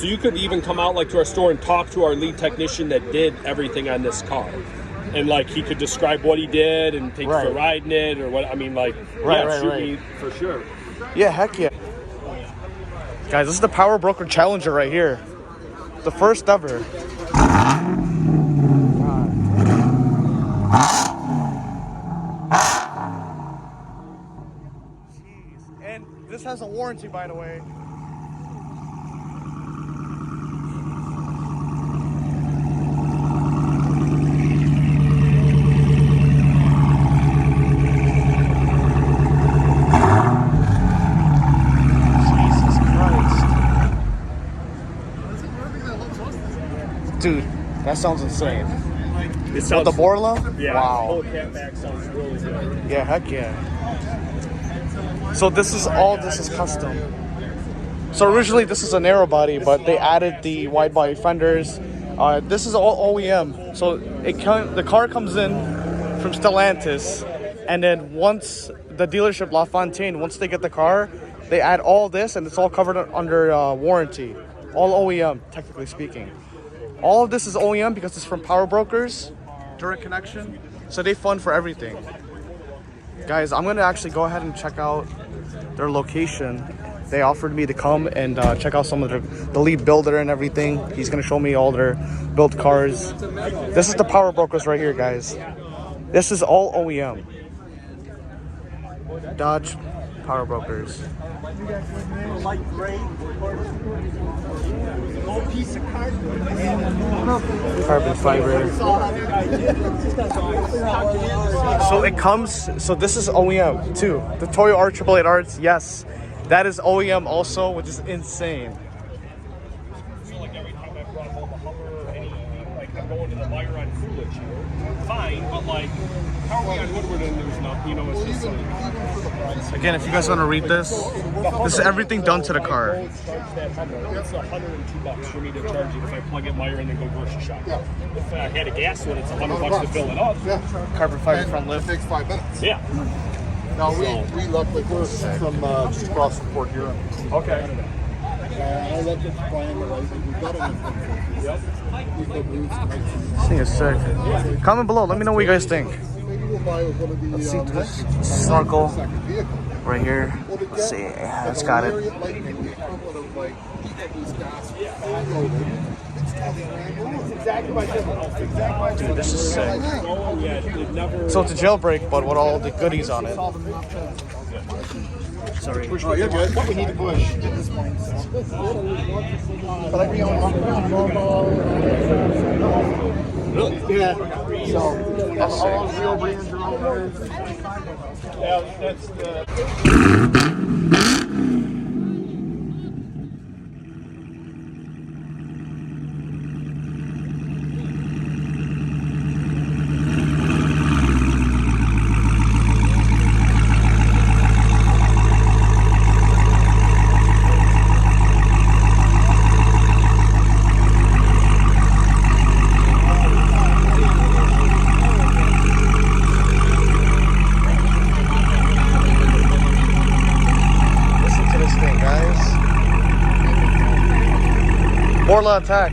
So you could even come out like to our store and talk to our lead technician that did everything on this car. And like he could describe what he did and take you for riding it or what, I mean like, shoot me for sure. Yeah, heck yeah. Guys, this is the Power Broker Challenger right here. The first ever. Jeez. And this has a warranty, by the way. Dude, that sounds insane. It sounds, with the Borla? Yeah, wow. The whole Catback sounds really good. Yeah, heck yeah. So this is custom. So originally this is an aero body, but they added the wide body fenders. This is all OEM. So the car comes in from Stellantis, and then once the dealership La Fontaine, once they get the car, they add all this, and it's all covered under warranty. All OEM, technically speaking. All of this is OEM because it's from Power Brokers, direct connection, so they fund for everything. Guys, I'm gonna actually go ahead and check out their location. They offered me to come and check out some of the lead builder and everything. He's gonna show me all their built cars. This is the Power Brokers right here, guys. This is all OEM. Dodge Power Brokers. Carbon fiber. So it comes, so this is OEM too. The Toyo R888Rs, yes. That is OEM also, which is insane. So like every time I brought home a Hummer or anything, like I'm going to the wire on Coolidge here. Fine, but like, how are we on Woodward and there's nothing, you know, it's just like... Again, if you guys want to read this is everything done to the car. It's $102 for me to charge it if I plug in wire and then go grocery shop. If I had a gas one, it's $100 to fill it up. Carbon fiber front lift. It takes 5 minutes. Yeah. No, we love like we're from just across the port here. Okay. I love this plan. We've got it. This thing is sick. Comment below. Let me know what you guys think. Let's see this snorkel right here. Let's see. Yeah, it's got it. Dude, this is sick. So it's a jailbreak, but with all the goodies on it. Sorry. Oh, you're good. What we need to push at this point. But like we own really? Yeah. So all real brands are all there. Yeah, that's the... Borla Attack.